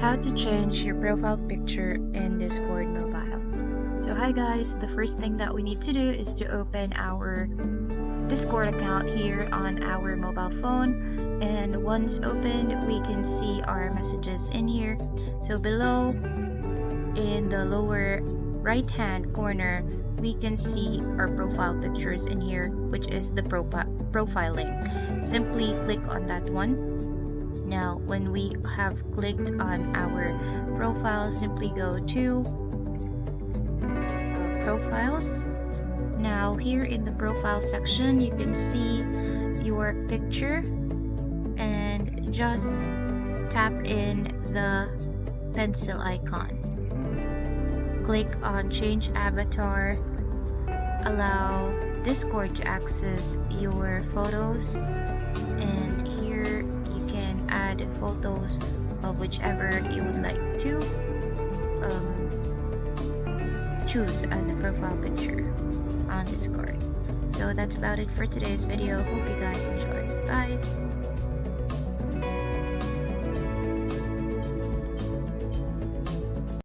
How to change your profile picture in Discord mobile. So hi guys, the first thing that we need to do is to open our Discord account here on our mobile phone, and once opened we can see our messages in here. So below in the lower right hand corner we can see our profile pictures in here, which is the profile link. Simply click on that one. Now when we have clicked on our profile, simply go to profiles. Now here in the profile section you can see your picture, and just tap in the pencil icon. Click on change avatar, allow Discord to access your photos, and here you can add photos of whichever you would like to choose as a profile picture on Discord. So that's about it for today's video. Hope you guys enjoy. Bye!